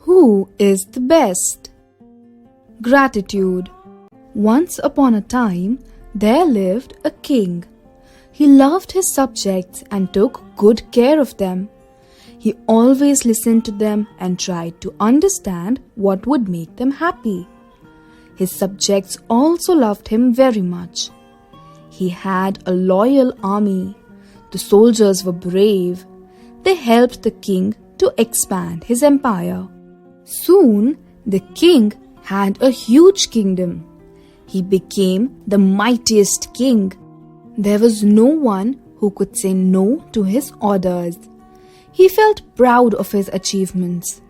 Who is the best? Gratitude. Once upon a time, there lived a king. He loved his subjects and took good care of them. He always listened to them and tried to understand what would make them happy. His subjects also loved him very much. He had a loyal army. The soldiers were brave. They helped the king to expand his empire. Soon, the king had a huge kingdom. He became the mightiest king. There was no one who could say no to his orders. He felt proud of his achievements.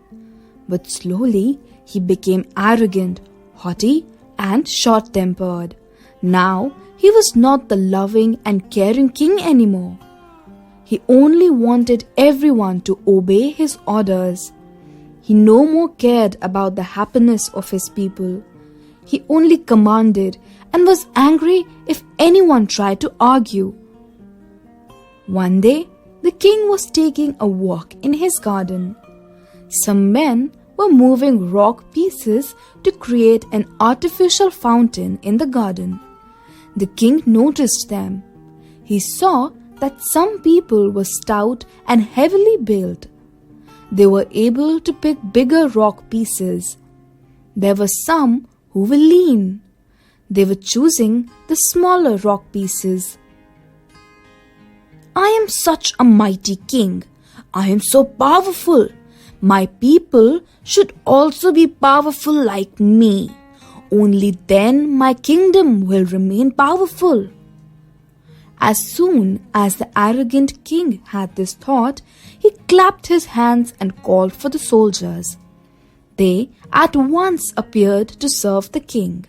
But slowly, he became arrogant, haughty, and short-tempered. Now, he was not the loving and caring king anymore. He only wanted everyone to obey his orders. He no more cared about the happiness of his people. He only commanded and was angry if anyone tried to argue. One day, the king was taking a walk in his garden. Some men were moving rock pieces to create an artificial fountain in the garden. The king noticed them. He saw that some people were stout and heavily built. They were able to pick bigger rock pieces. There were some who were lean. They were choosing the smaller rock pieces. I am such a mighty king. I am so powerful. My people should also be powerful like me. Only then my kingdom will remain powerful. As soon as the arrogant king had this thought, he clapped his hands and called for the soldiers. They at once appeared to serve the king.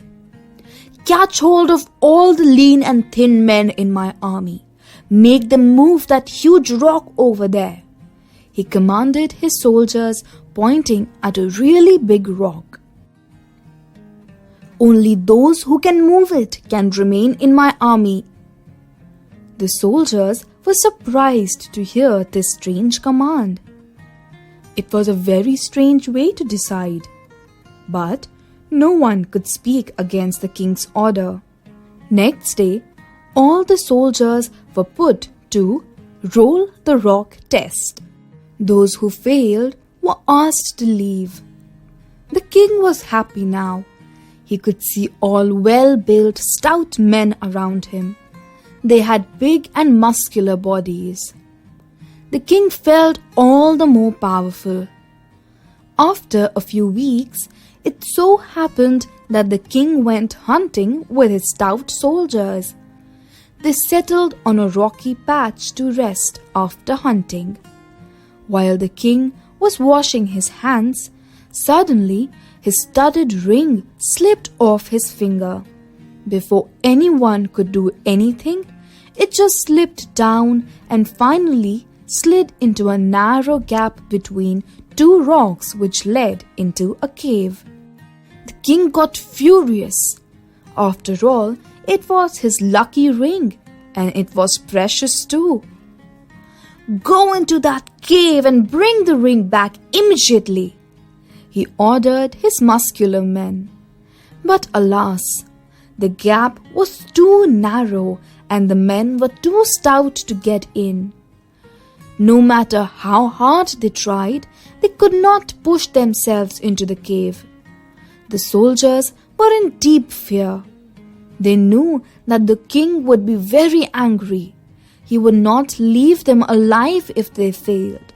Catch hold of all the lean and thin men in my army. Make them move that huge rock over there. He commanded his soldiers, pointing at a really big rock. Only those who can move it can remain in my army. The soldiers were surprised to hear this strange command. It was a very strange way to decide. But no one could speak against the king's order. Next day, all the soldiers were put to roll the rock test. Those who failed were asked to leave. The king was happy now. He could see all well-built, stout men around him. They had big and muscular bodies. The king felt all the more powerful. After a few weeks, it so happened that the king went hunting with his stout soldiers. They settled on a rocky patch to rest after hunting. While the king was washing his hands, suddenly his studded ring slipped off his finger. Before anyone could do anything, it just slipped down and finally slid into a narrow gap between two rocks which led into a cave. The king got furious. After all, it was his lucky ring, and it was precious too. Go into that cave and bring the ring back immediately, he ordered his muscular men. But alas, the gap was too narrow and the men were too stout to get in. No matter how hard they tried, they could not push themselves into the cave. The soldiers were in deep fear. They knew that the king would be very angry. He would not leave them alive if they failed.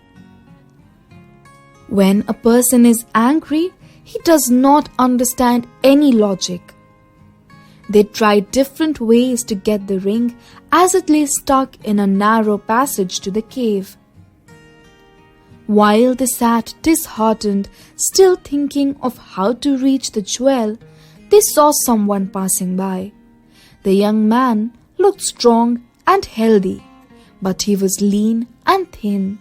When a person is angry, he does not understand any logic. They tried different ways to get the ring as it lay stuck in a narrow passage to the cave. While they sat disheartened, still thinking of how to reach the jewel, they saw someone passing by. The young man looked strong and healthy, but he was lean and thin.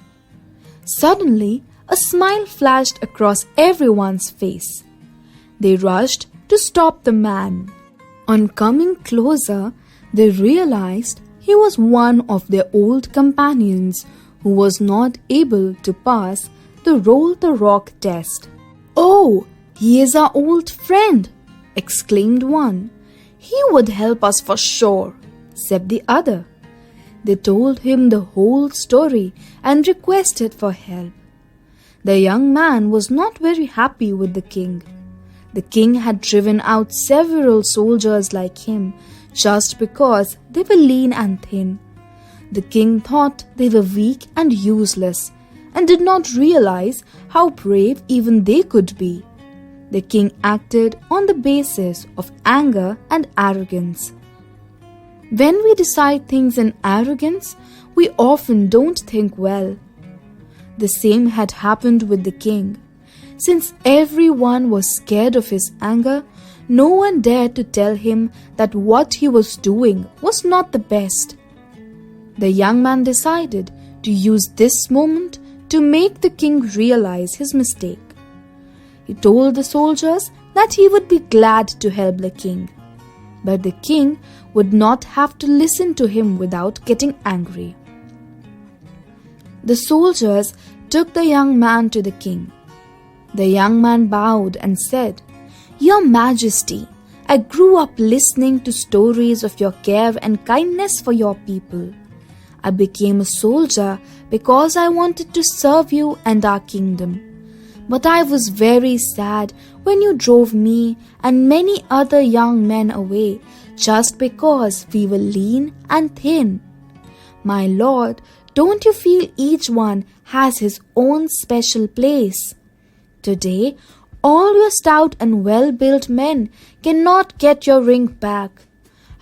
Suddenly, a smile flashed across everyone's face. They rushed to stop the man. On coming closer, they realized he was one of their old companions who was not able to pass the roll the rock test. "Oh, he is our old friend," exclaimed one. "He would help us for sure," said the other. They told him the whole story and requested for help. The young man was not very happy with the king. The king had driven out several soldiers like him just because they were lean and thin. The king thought they were weak and useless and did not realize how brave even they could be. The king acted on the basis of anger and arrogance. When we decide things in arrogance, we often don't think well. The same had happened with the king. Since everyone was scared of his anger, no one dared to tell him that what he was doing was not the best. The young man decided to use this moment to make the king realize his mistake. He told the soldiers that he would be glad to help the king, but the king would not have to listen to him without getting angry. The soldiers took the young man to the king. The young man bowed and said, "Your Majesty, I grew up listening to stories of your care and kindness for your people. I became a soldier because I wanted to serve you and our kingdom. But I was very sad when you drove me and many other young men away just because we were lean and thin. My lord, don't you feel each one has his own special place? Today, all your stout and well-built men cannot get your ring back.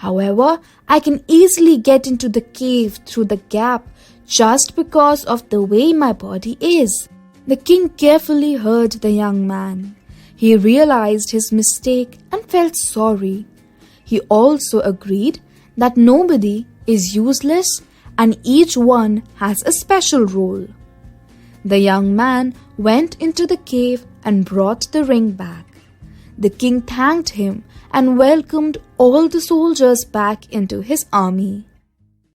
However, I can easily get into the cave through the gap just because of the way my body is." The king carefully heard the young man. He realized his mistake and felt sorry. He also agreed that nobody is useless and each one has a special role. The young man went into the cave and brought the ring back. The king thanked him and welcomed all the soldiers back into his army.